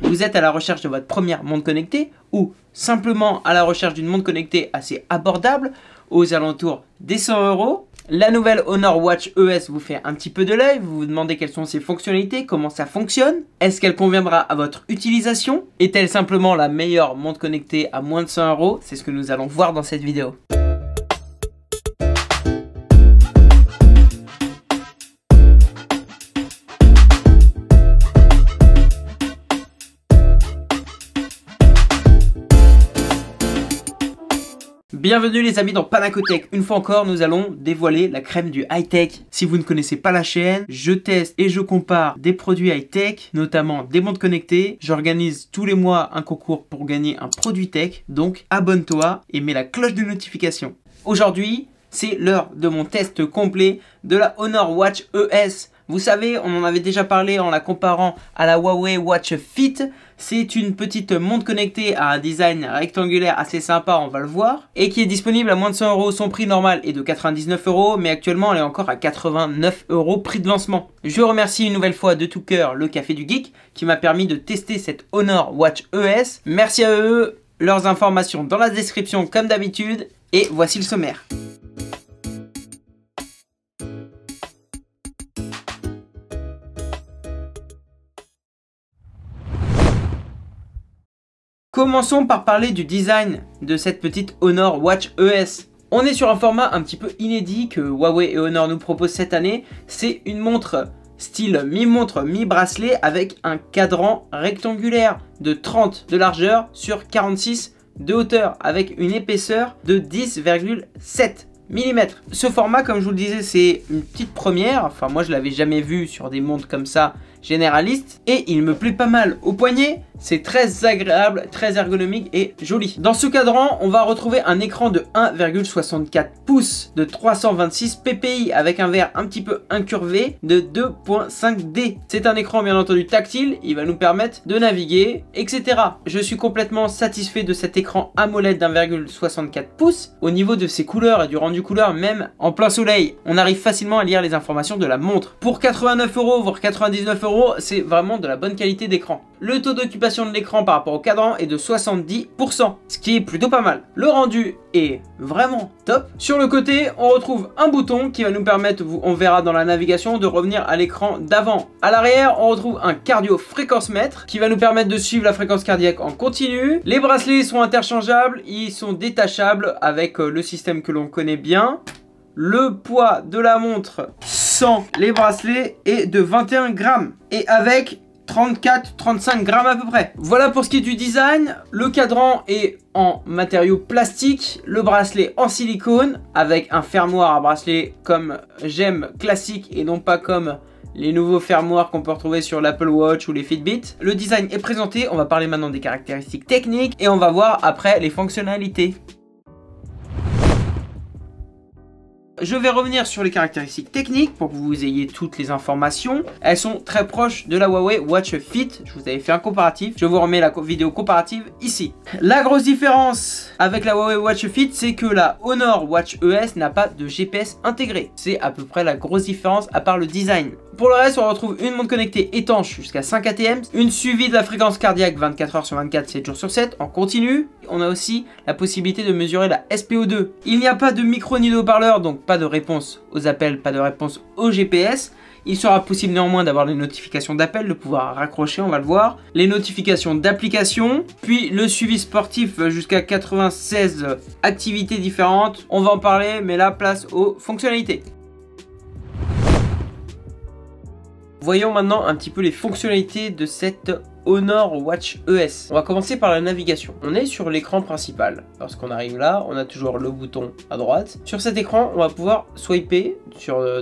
Vous êtes à la recherche de votre première montre connectée ou simplement à la recherche d'une montre connectée assez abordable aux alentours des 100 €. La nouvelle Honor Watch ES vous fait un petit peu de l'œil, vous vous demandez quelles sont ses fonctionnalités, comment ça fonctionne, est-ce qu'elle conviendra à votre utilisation, est-elle simplement la meilleure montre connectée à moins de 100 €? C'est ce que nous allons voir dans cette vidéo. Bienvenue les amis dans Panacotech. Une fois encore, nous allons dévoiler la crème du high-tech. Si vous ne connaissez pas la chaîne, je teste et je compare des produits high-tech, notamment des montres connectées. J'organise tous les mois un concours pour gagner un produit tech. Donc abonne-toi et mets la cloche de notification. Aujourd'hui, c'est l'heure de mon test complet de la Honor Watch ES. Vous savez, on en avait déjà parlé en la comparant à la Huawei Watch Fit. C'est une petite montre connectée à un design rectangulaire assez sympa, on va le voir. Et qui est disponible à moins de 100 €. Son prix normal est de 99 €, mais actuellement elle est encore à 89 € prix de lancement. Je remercie une nouvelle fois de tout cœur le Café du Geek qui m'a permis de tester cette Honor Watch ES. Merci à eux, leurs informations dans la description comme d'habitude. Et voici le sommaire. Commençons par parler du design de cette petite Honor Watch ES. On est sur un format un petit peu inédit que Huawei et Honor nous proposent cette année. C'est une montre style mi-montre, mi-bracelet avec un cadran rectangulaire de 30 de largeur sur 46 de hauteur avec une épaisseur de 10,7 mm. Ce format, comme je vous le disais, c'est une petite première. Enfin, moi, je l'avais jamais vu sur des montres comme ça généraliste et il me plaît pas mal au poignet. C'est très agréable, très ergonomique et joli. Dans ce cadran, on va retrouver un écran de 1,64 pouces de 326 ppi avec un verre un petit peu incurvé de 2.5D. C'est un écran bien entendu tactile, il va nous permettre de naviguer, etc. Je suis complètement satisfait de cet écran AMOLED d'1,64 pouces. Au niveau de ses couleurs et du rendu couleur, même en plein soleil, on arrive facilement à lire les informations de la montre. Pour 89 €, voire 99 €, c'est vraiment de la bonne qualité d'écran. Le taux d'occupation de l'écran par rapport au cadran est de 70%, ce qui est plutôt pas mal. Le rendu est vraiment top. Sur le côté, on retrouve un bouton qui va nous permettre, on verra dans la navigation, de revenir à l'écran d'avant. À l'arrière, on retrouve un cardio-fréquence-mètre qui va nous permettre de suivre la fréquence cardiaque en continu. Les bracelets sont interchangeables, ils sont détachables avec le système que l'on connaît bien. Le poids de la montre sans les bracelets est de 21 grammes et avec 34-35 grammes à peu près. Voilà pour ce qui est du design. Le cadran est en matériaux plastiques, le bracelet en silicone avec un fermoir à bracelet comme j'aime, classique et non pas comme les nouveaux fermoirs qu'on peut retrouver sur l'Apple Watch ou les Fitbit. Le design est présenté, on va parler maintenant des caractéristiques techniques et on va voir après les fonctionnalités. Je vais revenir sur les caractéristiques techniques pour que vous ayez toutes les informations. Elles sont très proches de la Huawei Watch Fit. Je vous avais fait un comparatif. Je vous remets la vidéo comparative ici. La grosse différence avec la Huawei Watch Fit, c'est que la Honor Watch ES n'a pas de GPS intégré. C'est à peu près la grosse différence à part le design. Pour le reste, on retrouve une montre connectée étanche jusqu'à 5 ATM, une suivi de la fréquence cardiaque 24 h sur 24, 7 jours sur 7 en continu. On a aussi la possibilité de mesurer la SPO2. Il n'y a pas de micro ni de haut-parleur, donc pas de réponse aux appels, pas de réponse au GPS. Il sera possible néanmoins d'avoir les notifications d'appel, de pouvoir raccrocher, on va le voir. Les notifications d'application, puis le suivi sportif jusqu'à 96 activités différentes. On va en parler, mais là, place aux fonctionnalités. Voyons maintenant un petit peu les fonctionnalités de cette Honor Watch ES. On va commencer par la navigation. On est sur l'écran principal. Lorsqu'on arrive là, on a toujours le bouton à droite. Sur cet écran, on va pouvoir swiper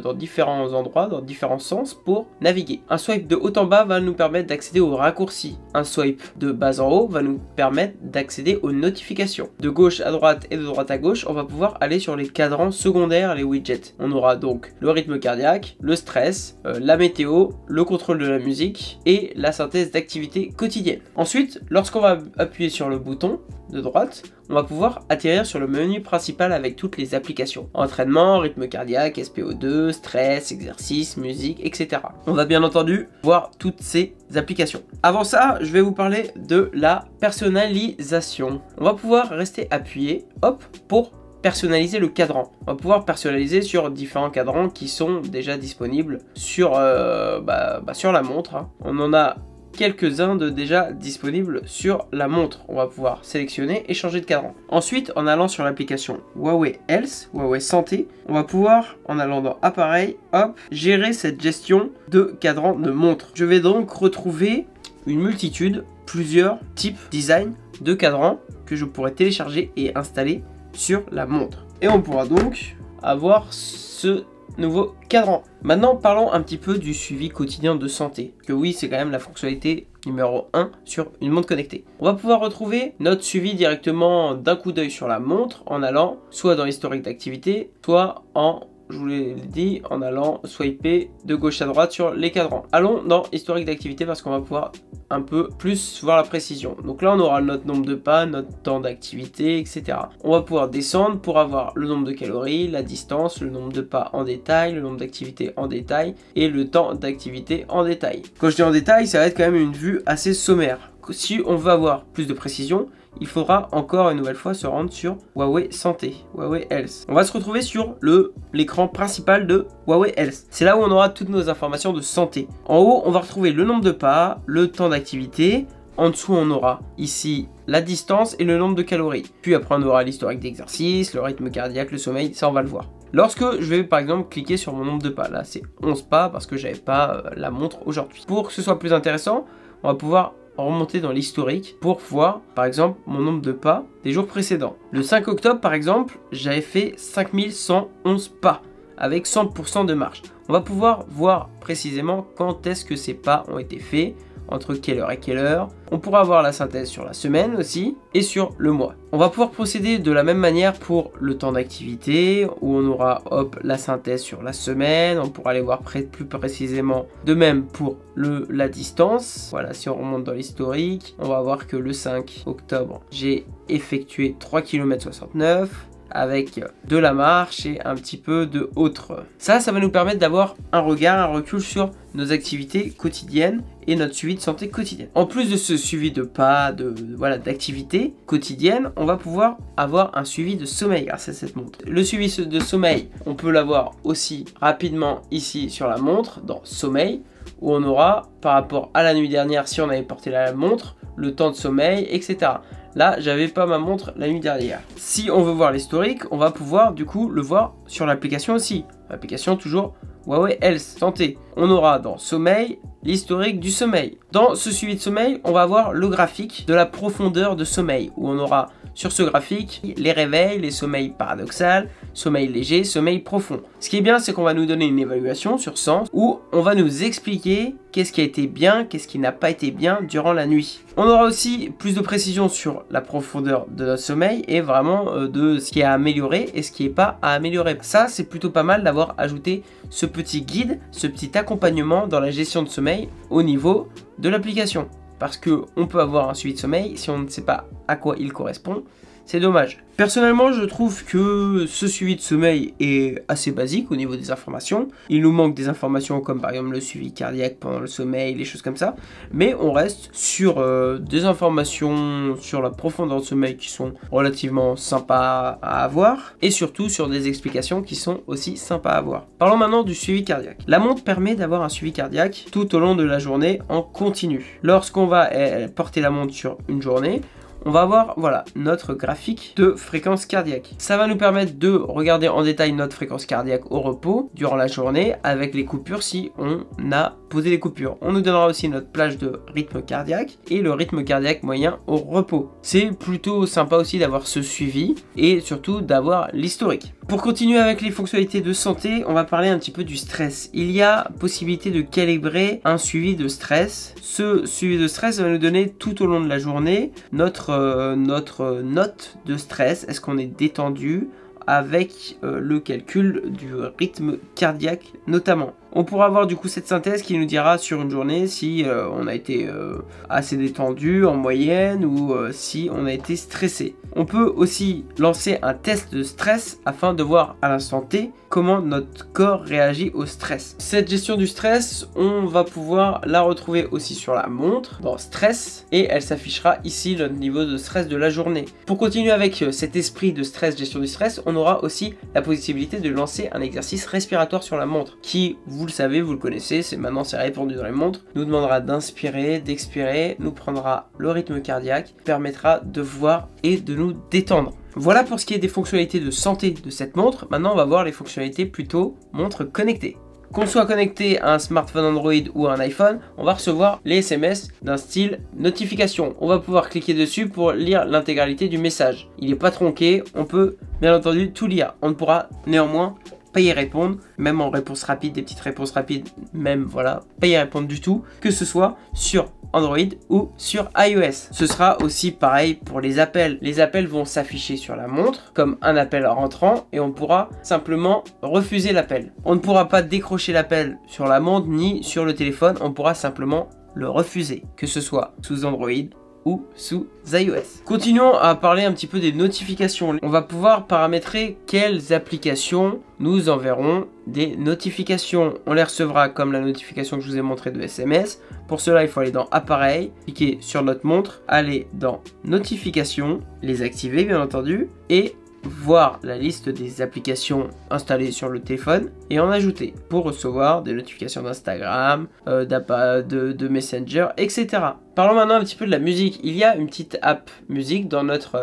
dans différents endroits, dans différents sens pour naviguer. Un swipe de haut en bas va nous permettre d'accéder aux raccourcis. Un swipe de bas en haut va nous permettre d'accéder aux notifications. De gauche à droite et de droite à gauche, on va pouvoir aller sur les cadrans secondaires, les widgets. On aura donc le rythme cardiaque, le stress, la météo, le contrôle de la musique et la synthèse d'activité quotidienne. Ensuite, lorsqu'on va appuyer sur le bouton, de droite, on va pouvoir atterrir sur le menu principal avec toutes les applications. Entraînement, rythme cardiaque, SPO2, stress, exercice, musique, etc. On va bien entendu voir toutes ces applications. Avant ça, je vais vous parler de la personnalisation. On va pouvoir rester appuyé, hop, pour personnaliser le cadran. On va pouvoir personnaliser sur différents cadrans qui sont déjà disponibles sur, sur la montre. Hein. On en a quelques-uns de déjà disponibles sur la montre. On va pouvoir sélectionner et changer de cadran. Ensuite, en allant sur l'application Huawei Health, Huawei Santé, on va pouvoir, en allant dans Appareil, hop, gérer cette gestion de cadran de montre. Je vais donc retrouver une multitude, plusieurs types, design de cadrans que je pourrais télécharger et installer sur la montre. Et on pourra donc avoir ce nouveau cadran. Maintenant, parlons un petit peu du suivi quotidien de santé. Que oui, c'est quand même la fonctionnalité numéro 1 sur une montre connectée. On va pouvoir retrouver notre suivi directement d'un coup d'œil sur la montre en allant soit dans l'historique d'activité, soit en, je vous l'ai dit, en allant swiper de gauche à droite sur les cadrans. Allons dans historique d'activité parce qu'on va pouvoir un peu plus voir la précision. Donc là, on aura notre nombre de pas, notre temps d'activité, etc. On va pouvoir descendre pour avoir le nombre de calories, la distance, le nombre de pas en détail, le nombre d'activités en détail et le temps d'activité en détail. Quand je dis en détail, ça va être quand même une vue assez sommaire. Si on veut avoir plus de précision, il faudra encore une nouvelle fois se rendre sur Huawei Santé, Huawei Health. On va se retrouver sur l'écran principal de Huawei Health. C'est là où on aura toutes nos informations de santé. En haut, on va retrouver le nombre de pas, le temps d'activité. En dessous, on aura ici la distance et le nombre de calories. Puis après, on aura l'historique d'exercice, le rythme cardiaque, le sommeil, ça on va le voir. Lorsque je vais par exemple cliquer sur mon nombre de pas, là c'est 11 pas parce que j'avais pas la montre aujourd'hui. Pour que ce soit plus intéressant, on va pouvoir remonter dans l'historique pour voir par exemple mon nombre de pas des jours précédents. Le 5 octobre par exemple, j'avais fait 5111 pas avec 100% de marche. On va pouvoir voir précisément quand est-ce que ces pas ont été faits, entre quelle heure et quelle heure. On pourra avoir la synthèse sur la semaine aussi et sur le mois. On va pouvoir procéder de la même manière pour le temps d'activité où on aura hop la synthèse sur la semaine. On pourra aller voir plus précisément de même pour la distance. Voilà, si on remonte dans l'historique, on va voir que le 5 octobre, j'ai effectué 3 km 69 avec de la marche et un petit peu de autre. Ça va nous permettre d'avoir un regard, un recul sur nos activités quotidiennes et notre suivi de santé quotidienne. En plus de ce suivi de pas, d'activités quotidiennes, on va pouvoir avoir un suivi de sommeil grâce à cette montre. Le suivi de sommeil, on peut l'avoir aussi rapidement ici sur la montre, dans sommeil, où on aura, par rapport à la nuit dernière, si on avait porté la montre, le temps de sommeil, etc. Là, j'avais pas ma montre la nuit dernière. Si on veut voir l'historique, on va pouvoir du coup le voir sur l'application aussi. L'application toujours Huawei Health Santé. On aura dans sommeil l'historique du sommeil. Dans ce suivi de sommeil, on va avoir le graphique de la profondeur de sommeil où on aura sur ce graphique les réveils, les sommeils paradoxal, sommeil léger, sommeil profond. Ce qui est bien, c'est qu'on va nous donner une évaluation sur 100 où on va nous expliquer qu'est-ce qui a été bien, qu'est-ce qui n'a pas été bien durant la nuit. On aura aussi plus de précision sur la profondeur de notre sommeil et vraiment de ce qui est à améliorer et ce qui n'est pas à améliorer. Ça, c'est plutôt pas mal d'avoir ajouté ce petit guide, ce petit accompagnement dans la gestion de sommeil au niveau de l'application. Parce qu'on peut avoir un suivi de sommeil, si on ne sait pas à quoi il correspond, c'est dommage. Personnellement, je trouve que ce suivi de sommeil est assez basique au niveau des informations. Il nous manque des informations comme par exemple le suivi cardiaque pendant le sommeil, les choses comme ça. Mais on reste sur des informations sur la profondeur de sommeil qui sont relativement sympas à avoir. Et surtout sur des explications qui sont aussi sympas à avoir. Parlons maintenant du suivi cardiaque. La montre permet d'avoir un suivi cardiaque tout au long de la journée en continu. Lorsqu'on va porter la montre sur une journée, on va avoir voilà, notre graphique de fréquence cardiaque. Ça va nous permettre de regarder en détail notre fréquence cardiaque au repos durant la journée avec les coupures si on a posé les coupures. On nous donnera aussi notre plage de rythme cardiaque et le rythme cardiaque moyen au repos. C'est plutôt sympa aussi d'avoir ce suivi et surtout d'avoir l'historique. Pour continuer avec les fonctionnalités de santé, on va parler un petit peu du stress. Il y a possibilité de calibrer un suivi de stress. Ce suivi de stress va nous donner tout au long de la journée notre note de stress. Est-ce qu'on est détendu avec le calcul du rythme cardiaque notamment. On pourra avoir du coup cette synthèse qui nous dira sur une journée si on a été assez détendu en moyenne ou si on a été stressé. On peut aussi lancer un test de stress afin de voir à l'instant T comment notre corps réagit au stress. Cette gestion du stress, on va pouvoir la retrouver aussi sur la montre dans stress et elle s'affichera ici notre niveau de stress de la journée. Pour continuer avec cet esprit de stress, gestion du stress, on aura aussi la possibilité de lancer un exercice respiratoire sur la montre qui, vous le savez, vous le connaissez, maintenant c'est répandu dans les montres, nous demandera d'inspirer, d'expirer, nous prendra le rythme cardiaque, permettra de voir et de nous détendre. Voilà pour ce qui est des fonctionnalités de santé de cette montre. Maintenant, on va voir les fonctionnalités plutôt montre connectée. Qu'on soit connecté à un smartphone Android ou à un iPhone, on va recevoir les SMS d'un style notification. On va pouvoir cliquer dessus pour lire l'intégralité du message. Il n'est pas tronqué, on peut bien entendu tout lire. On ne pourra néanmoins pas y répondre, même en réponse rapide, des petites réponses rapides, même voilà, pas y répondre du tout, que ce soit sur Android ou sur iOS. Ce sera aussi pareil pour les appels. Les appels vont s'afficher sur la montre comme un appel rentrant et on pourra simplement refuser l'appel. On ne pourra pas décrocher l'appel sur la montre ni sur le téléphone, on pourra simplement le refuser, que ce soit sous Android ou sous iOS. Continuons à parler un petit peu des notifications. On va pouvoir paramétrer quelles applications nous enverront des notifications. On les recevra comme la notification que je vous ai montré de SMS. Pour cela, il faut aller dans Appareil, cliquer sur notre montre, aller dans Notifications, les activer bien entendu, et voir la liste des applications installées sur le téléphone et en ajouter pour recevoir des notifications d'Instagram, de Messenger, etc. Parlons maintenant un petit peu de la musique. Il y a une petite app musique dans notre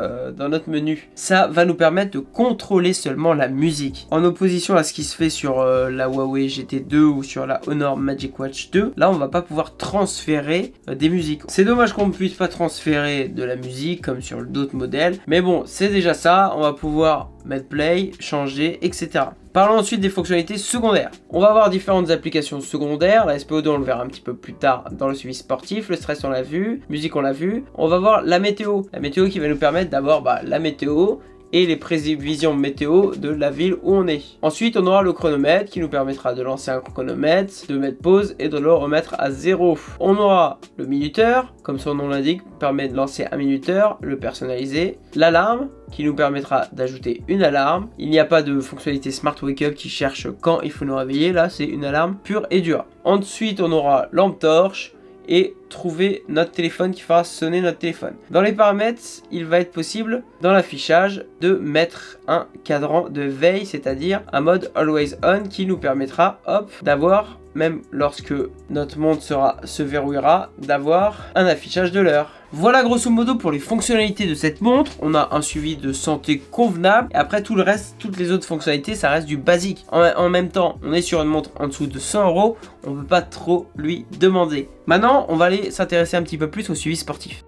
menu. Ça va nous permettre de contrôler seulement la musique. En opposition à ce qui se fait sur la Huawei GT2 ou sur la Honor Magic Watch 2, là on va pas pouvoir transférer des musiques. C'est dommage qu'on ne puisse pas transférer de la musique comme sur d'autres modèles. Mais bon, c'est déjà ça. On va pouvoir mettre play, changer, etc. Parlons ensuite des fonctionnalités secondaires. On va avoir différentes applications secondaires. La SPO2 on le verra un petit peu plus tard dans le suivi sportif. Le stress on l'a vu, musique on l'a vu. On va voir la météo. La météo qui va nous permettre d'avoir la météo et les prévisions météo de la ville où on est. Ensuite, on aura le chronomètre qui nous permettra de lancer un chronomètre, de mettre pause et de le remettre à 0. On aura le minuteur, comme son nom l'indique, permet de lancer un minuteur, le personnaliser. L'alarme qui nous permettra d'ajouter une alarme. Il n'y a pas de fonctionnalité Smart Wake Up qui cherche quand il faut nous réveiller. Là, c'est une alarme pure et dure. Ensuite, on aura lampe torche et trouver notre téléphone qui fera sonner notre téléphone. Dans les paramètres, il va être possible dans l'affichage de mettre un cadran de veille, c'est-à-dire un mode Always On qui nous permettra d'avoir, même lorsque notre montre se verrouillera, d'avoir un affichage de l'heure. Voilà grosso modo pour les fonctionnalités de cette montre. On a un suivi de santé convenable. Et après tout le reste, toutes les autres fonctionnalités, ça reste du basique. En même temps, on est sur une montre en dessous de 100 €. On ne peut pas trop lui demander. Maintenant, on va aller s'intéresser un petit peu plus au suivi sportif.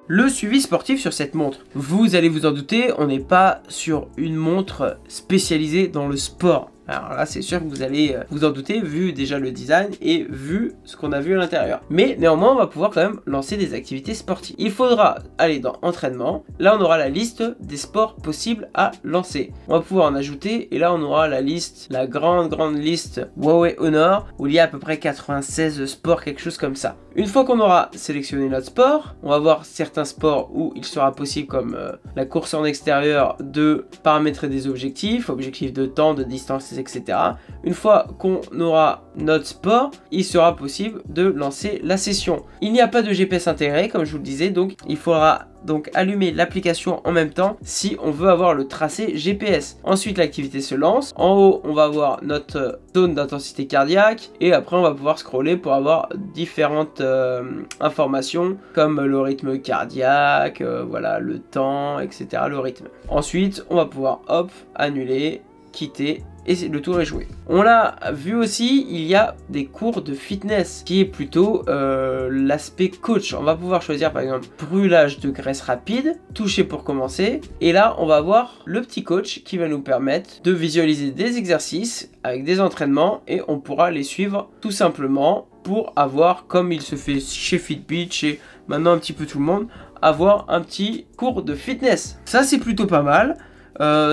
Le suivi sportif sur cette montre. Vous allez vous en douter, on n'est pas sur une montre spécialisée dans le sport. Alors là, c'est sûr que vous allez vous en douter, vu déjà le design et vu ce qu'on a vu à l'intérieur. Mais néanmoins, on va pouvoir quand même lancer des activités sportives. Il faudra aller dans Entraînement. Là, on aura la liste des sports possibles à lancer. On va pouvoir en ajouter et là, on aura la liste, la grande liste Huawei Honor, où il y a à peu près 96 sports, quelque chose comme ça. Une fois qu'on aura sélectionné notre sport, on va voir certains sports où il sera possible, comme la course en extérieur, de paramétrer des objectifs de temps, de distance, etc. Une fois qu'on aura notre sport, il sera possible de lancer la session. Il n'y a pas de GPS intégré, comme je vous le disais, donc il faudra donc allumer l'application en même temps si on veut avoir le tracé GPS. Ensuite, l'activité se lance. En haut, on va avoir notre zone d'intensité cardiaque et après, on va pouvoir scroller pour avoir différentes informations comme le rythme cardiaque, voilà, le temps, etc., le rythme. Ensuite, on va pouvoir annuler, quitter et le tour est joué. On l'a vu aussi, il y a des cours de fitness qui est plutôt l'aspect coach. On va pouvoir choisir par exemple brûlage de graisse rapide, toucher pour commencer. Et là, on va avoir le petit coach qui va nous permettre de visualiser des exercices avec des entraînements et on pourra les suivre tout simplement pour avoir, comme il se fait chez Fitbit, chez maintenant un petit peu tout le monde, avoir un petit cours de fitness. Ça, c'est plutôt pas mal.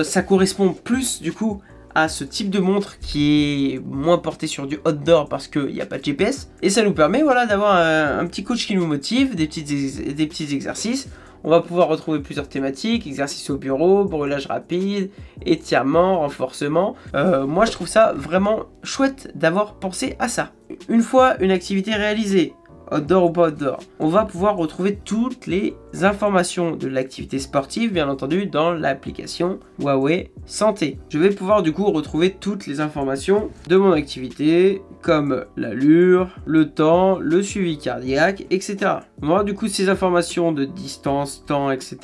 Ça correspond plus du coup à ce type de montre qui est moins porté sur du outdoor parce qu'il n'y a pas de GPS. Et ça nous permet voilà, d'avoir un petit coach qui nous motive, des petits exercices. On va pouvoir retrouver plusieurs thématiques, exercices au bureau, brûlage rapide, étirement, renforcement. Moi je trouve ça vraiment chouette d'avoir pensé à ça. Une fois une activité réalisée, outdoor ou pas outdoor, on va pouvoir retrouver toutes les informations de l'activité sportive, bien entendu, dans l'application Huawei Santé. Je vais pouvoir du coup retrouver toutes les informations de mon activité, comme l'allure, le temps, le suivi cardiaque, etc. On va avoir du coup ces informations de distance, temps, etc.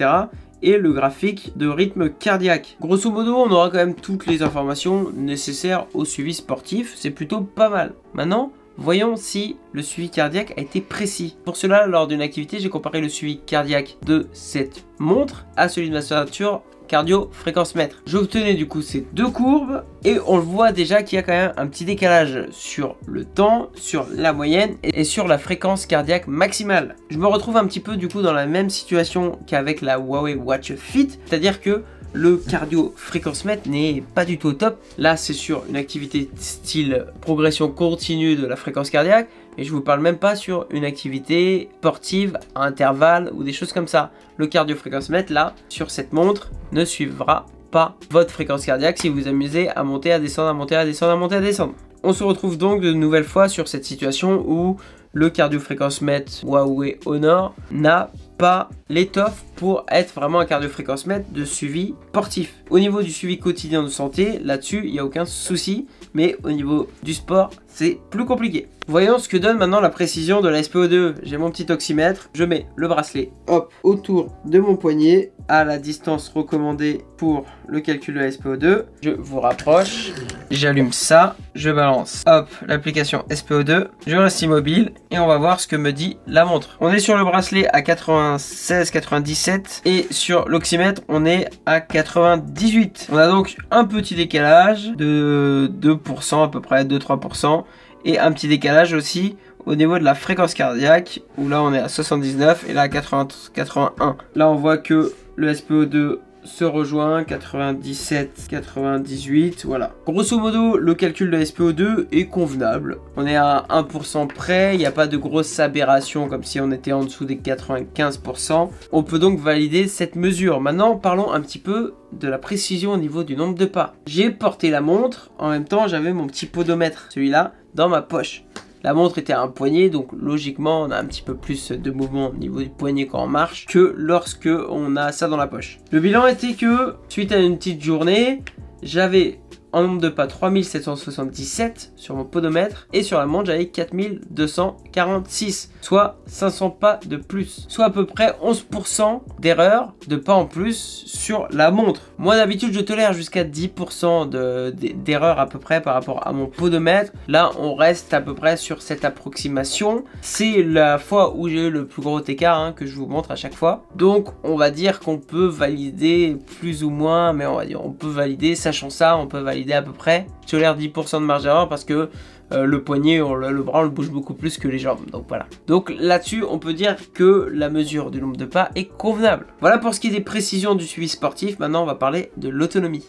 et le graphique de rythme cardiaque. Grosso modo, on aura quand même toutes les informations nécessaires au suivi sportif, c'est plutôt pas mal. Maintenant, voyons si le suivi cardiaque a été précis. Pour cela, lors d'une activité, j'ai comparé le suivi cardiaque de cette montre à celui de ma ceinture cardio fréquence mètre. J'obtenais du coup ces deux courbes et on le voit déjà qu'il y a quand même un petit décalage sur le temps, sur la moyenne et sur la fréquence cardiaque maximale. Je me retrouve un petit peu du coup dans la même situation qu'avec la Huawei Watch Fit, c'est-à-dire que le cardio fréquence mètre n'est pas du tout au top. Là, c'est sur une activité style progression continue de la fréquence cardiaque. Et je vous parle même pas sur une activité sportive à intervalle ou des choses comme ça. Le cardio fréquence mètre, là, sur cette montre, ne suivra pas votre fréquence cardiaque si vous vous amusez à monter, à descendre, à monter, à descendre, à monter, à descendre. On se retrouve donc de nouvelle fois sur cette situation où le cardio fréquence mètre Huawei Honor n'a pas l'étoffe pour être vraiment un cardio fréquence mètre de suivi sportif. Au niveau du suivi quotidien de santé, là-dessus, il n'y a aucun souci, mais au niveau du sport, c'est plus compliqué. Voyons ce que donne maintenant la précision de la SPO2. J'ai mon petit oxymètre, je mets le bracelet hop, autour de mon poignet à la distance recommandée pour le calcul de la SPO2. Je vous rapproche, j'allume ça, je balance hop l'application SPO2, je reste immobile et on va voir ce que me dit la montre. On est sur le bracelet à 96-97 et sur l'oxymètre on est à 98. On a donc un petit décalage de 2% à peu près, 2-3%. Et un petit décalage aussi au niveau de la fréquence cardiaque, où là on est à 79 et là à 81. Là on voit que le SPO2 se rejoint, 97, 98, voilà. Grosso modo, le calcul de la SPO2 est convenable. On est à 1% près, il n'y a pas de grosse aberration comme si on était en dessous des 95%. On peut donc valider cette mesure. Maintenant, parlons un petit peu de la précision au niveau du nombre de pas. J'ai porté la montre, en même temps j'avais mon petit podomètre, celui-là, dans ma poche. La montre était à un poignet, donc logiquement on a un petit peu plus de mouvement au niveau du poignet quand on marche que lorsque on a ça dans la poche. Le bilan était que, suite à une petite journée, j'avais en nombre de pas 3777 sur mon podomètre et sur la montre j'avais 4246, soit 500 pas de plus, soit à peu près 11% d'erreur de pas en plus sur la montre. Moi d'habitude je tolère jusqu'à 10% d'erreur à peu près par rapport à mon podomètre. Là on reste à peu près sur cette approximation. C'est la fois où j'ai eu le plus gros écart que je vous montre à chaque fois. Donc on va dire qu'on peut valider plus ou moins, mais on va dire on peut valider, sachant ça on peut valider à peu près. Je tolère 10% de marge d'erreur parce que le poignet, le bras on le bouge beaucoup plus que les jambes, donc voilà. Donc là-dessus on peut dire que la mesure du nombre de pas est convenable. Voilà pour ce qui est des précisions du suivi sportif. Maintenant on va parler de l'autonomie.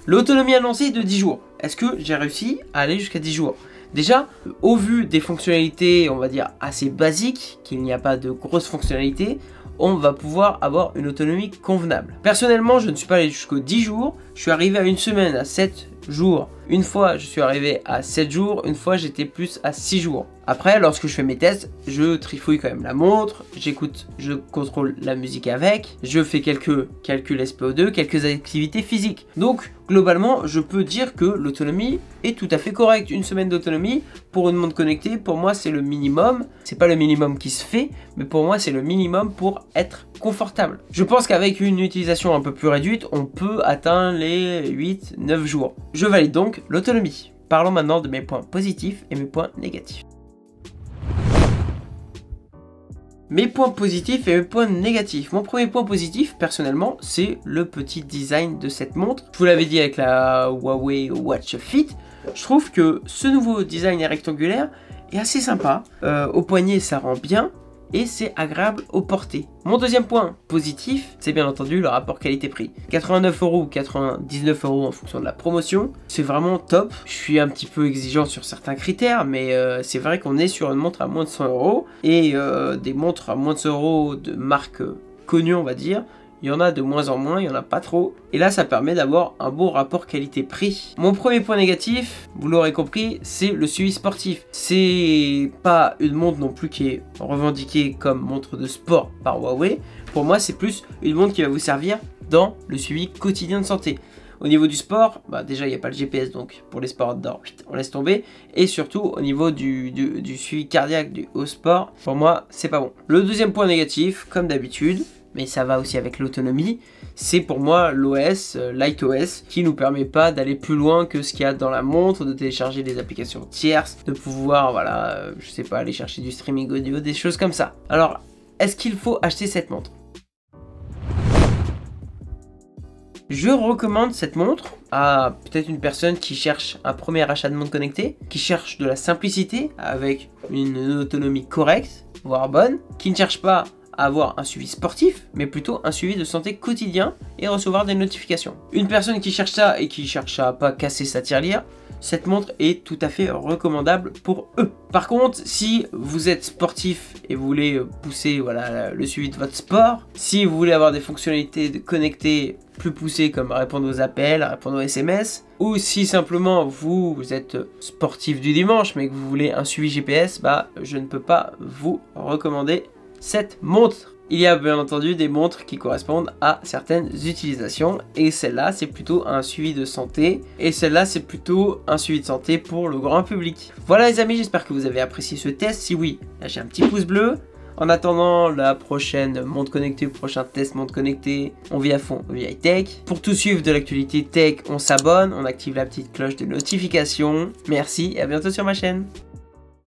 L'autonomie annoncée est de 10 jours. Est-ce que j'ai réussi à aller jusqu'à 10 jours? Déjà, au vu des fonctionnalités, on va dire assez basiques, qu'il n'y a pas de grosses fonctionnalités, on va pouvoir avoir une autonomie convenable. Personnellement, je ne suis pas allé jusqu'aux 10 jours, je suis arrivé à une semaine, à 7 jours. Une fois, je suis arrivé à 7 jours, une fois, j'étais plus à 6 jours. Après, lorsque je fais mes tests, je trifouille quand même la montre, j'écoute, je contrôle la musique avec, je fais quelques calculs SPO2, quelques activités physiques. Donc, globalement, je peux dire que l'autonomie est tout à fait correcte. Une semaine d'autonomie pour une montre connectée, pour moi, c'est le minimum. C'est pas le minimum qui se fait, mais pour moi, c'est le minimum pour être confortable. Je pense qu'avec une utilisation un peu plus réduite, on peut atteindre les 8-9 jours. Je valide donc l'autonomie. Parlons maintenant de mes points positifs et mes points négatifs. Mes points positifs et mes points négatifs. Mon premier point positif, personnellement, c'est le petit design de cette montre. Je vous l'avais dit avec la Huawei Watch Fit. Je trouve que ce nouveau design rectangulaire est assez sympa. Au poignet, ça rend bien. et c'est agréable au porté. Mon deuxième point positif, c'est bien entendu le rapport qualité-prix. 89 € ou 99 € en fonction de la promotion, c'est vraiment top. Je suis un petit peu exigeant sur certains critères, mais c'est vrai qu'on est sur une montre à moins de 100 € et des montres à moins de 100 € de marque connues, on va dire. Il y en a de moins en moins, il n'y en a pas trop. Et là, ça permet d'avoir un bon rapport qualité-prix. Mon premier point négatif, vous l'aurez compris, c'est le suivi sportif. C'est pas une montre non plus qui est revendiquée comme montre de sport par Huawei. Pour moi, c'est plus une montre qui va vous servir dans le suivi quotidien de santé. Au niveau du sport, déjà il n'y a pas le GPS, donc pour les sports outdoor, on laisse tomber. Et surtout au niveau du suivi cardiaque du haut sport, pour moi c'est pas bon. Le deuxième point négatif, comme d'habitude, mais ça va aussi avec l'autonomie, c'est pour moi l'OS, LightOS, qui nous permet pas d'aller plus loin que ce qu'il y a dans la montre, de télécharger des applications tierces, de pouvoir, voilà, je sais pas, aller chercher du streaming audio, des choses comme ça. Alors, est-ce qu'il faut acheter cette montre ? Je recommande cette montre à peut-être une personne qui cherche un premier achat de montre connectée, qui cherche de la simplicité avec une autonomie correcte, voire bonne, qui ne cherche pas à avoir un suivi sportif, mais plutôt un suivi de santé quotidien et recevoir des notifications. Une personne qui cherche ça et qui cherche à pas casser sa tirelire, cette montre est tout à fait recommandable pour eux. Par contre, si vous êtes sportif et vous voulez pousser le suivi de votre sport, si vous voulez avoir des fonctionnalités de connectées plus poussées comme répondre aux appels, répondre aux SMS, ou si simplement vous êtes sportif du dimanche mais que vous voulez un suivi GPS, je ne peux pas vous recommander cette montre. Il y a bien entendu des montres qui correspondent à certaines utilisations et celle-là c'est plutôt un suivi de santé et celle-là c'est plutôt un suivi de santé pour le grand public. Voilà les amis, j'espère que vous avez apprécié ce test. Si oui, lâchez un petit pouce bleu. En attendant la prochaine montre connectée, le prochain test montre connectée, on vit à fond, on vit high tech. Pour tout suivre de l'actualité tech, on s'abonne, on active la petite cloche de notification. Merci et à bientôt sur ma chaîne.